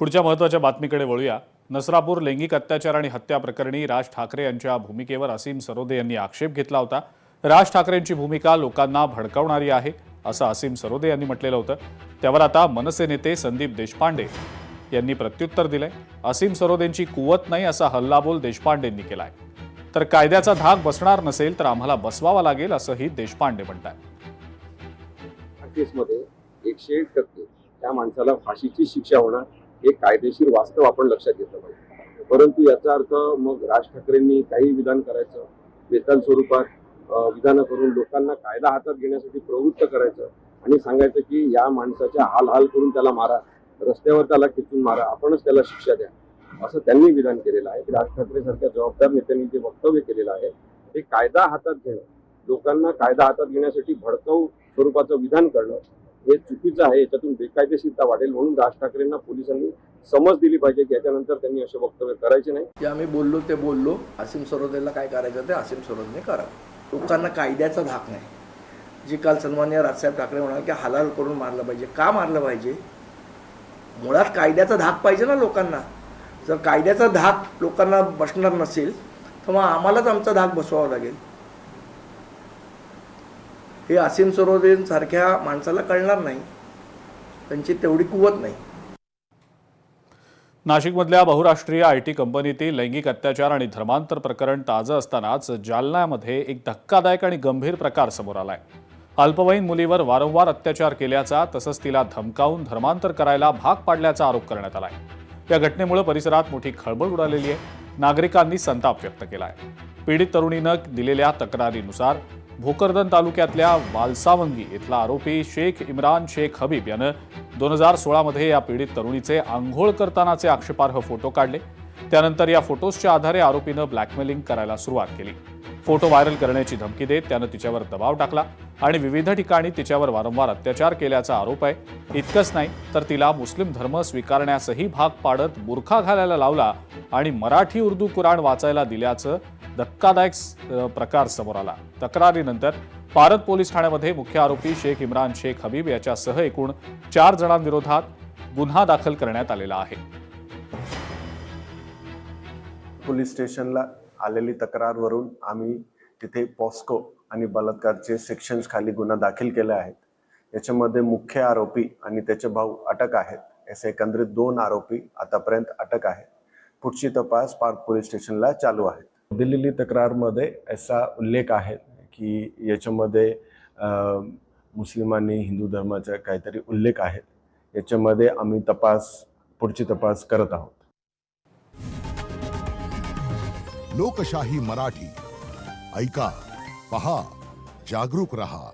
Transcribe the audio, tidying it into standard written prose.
पुढच्या महत्त्वाच्या बातमीकडे वळूया। नसरापूर लैंगिक अत्याचार आणि हत्या प्रकरणी राज ठाकरे यांच्या भूमिकेवर असीम सरोदे यांनी आक्षेप घेतला होता। राज ठाकरेंची भूमिका लोकांना भडकवणारी आहे असं असीम सरोदे यांनी म्हटलेलं होतं। त्यावर आता मनसे नेते संदीप देशपांडे यांनी प्रत्युत्तर दिलंय। असीम सरोदेंची कुवत नाही असा हल्लाबोल देशपांडेंनी केलाय। तर कायद्याचा धाक बसणार नसेल तर आम्हाला बसवावा लागेल असंही देशपांडे म्हणतात। केसमध्ये 101% त्या माणसाला फाशीची शिक्षा होणार हे कायदेशीर वास्तव आपण लक्षात घेतलं पाहिजे। परंतु याचा अर्थ मग राज ठाकरेंनी काही विधान करायचं, वेतन स्वरूपात विधान करून लोकांना कायदा हातात घेण्यासाठी प्रवृत्त करायचं आणि सांगायचं की या माणसाच्या हाल करून त्याला मारा, रस्त्यावर त्याला खेचून मारा, आपणच त्याला शिक्षा द्या, असं त्यांनी विधान केलेलं आहे। राज ठाकरे सारख्या जबाबदार नेत्यांनी जे वक्तव्य केलेलं आहे ते कायदा हातात घेणं, लोकांना कायदा हातात घेण्यासाठी भडकाऊ स्वरूपाचं विधान करणं हे चुकीचं आहे। याच्यातून बेकायदेशीरता वाढेल, म्हणून राज ठाकरेंना पोलिसांनी समज दिली पाहिजे की याच्यानंतर त्यांनी असे वक्तव्य करायचे नाही। जे आम्ही बोललो ते बोललो, असीम सरोदेला काय करायचं ते असीम सरोदने करा। लोकांना कायद्याचा धाक नाही। जी काल सन्माननीय राजसाहेब ठाकरे म्हणाले की हलाल करून मारलं पाहिजे, का मारलं पाहिजे? मुळात कायद्याचा धाक पाहिजे ना लोकांना। जर कायद्याचा धाक लोकांना बसणार नसेल तर मग आम्हालाच आमचा धाक बसवावा लागेल। हे असीम सरोदेंसारख्या माणसाला कळणार नाही, त्यांची तेवढी कुवत नाही। नाशिकमधल्या बहुराष्ट्रीय आयटी कंपनीतील लैंगिक अत्याचार आणि धर्मांतर प्रकरण ताजं असतानाच जालन्यामध्ये एक धक्कादायक आणि गंभीर प्रकार समोर आलाय। अल्पवयीन मुलीवर वारंवार अत्याचार केल्याचा तसंच तिला धमकावून धर्मांतर करायला भाग पाडल्याचा आरोप करण्यात आलाय। या घटनेमुळे परिसरात मोठी खळबळ उडालेली आहे। नागरिकांनी संताप व्यक्त केलाय। पीडित तरुणीनं दिलेल्या तक्रारीनुसार भोकरदन तालुक्यातल्या वालसावंगी इथला आरोपी शेख इम्रान शेख हबीब यानं 2016 मध्ये या पीडित तरुणीचे आंघोळ करतानाचे आक्षेपार्ह फोटो काढले। त्यानंतर या फोटोजच्या आधारे आरोपीनं ब्लॅकमेलिंग करायला सुरुवात केली। फोटो व्हायरल करण्याची धमकी देत त्यानं तिच्यावर दबाव टाकला आणि विविध ठिकाणी तिच्यावर वारंवार अत्याचार केल्याचा आरोप आहे। इतकंच नाही तर तिला मुस्लिम धर्म स्वीकारण्यासही भाग पाडत बुरखा घालायला लावला आणि मराठी उर्दू कुराण वाचायला दिल्याचं धक्कादायक प्रकार समोर आला। तक्रारीनंतर पारत पोलीस ठाण्यामध्ये मुख्य आरोपी शेख इम्रान शेख हबीब याच्यासह एकूण 4 जणांविरोधात गुन्हा दाखल करण्यात आलेला आहे। पोलीस स्टेशनला आलेली तक्रारवरून आम्ही तिथे पॉस्को आणि बलात्कारचे सेक्शन्स खाली गुन्हा दाखल केले आहेत। याच्यामध्ये मुख्य आरोपी आणि त्याचे भाऊ अटक आहेत। असे एकंदरीत 2 आरोपी आतापर्यंत अटक आहेत। पुढची तपास पार्क पोलीस स्टेशनला चालू आहे। दिलेली तक्रारमध्ये असा उल्लेख आहे की याच्यामध्ये मुस्लिमांनी हिंदू धर्माचा काहीतरी उल्लेख आहे। याच्यामध्ये आम्ही पुढची तपास करत आहोत। लोकशाही मराठी ऐका, पहा, जागरूक रहा।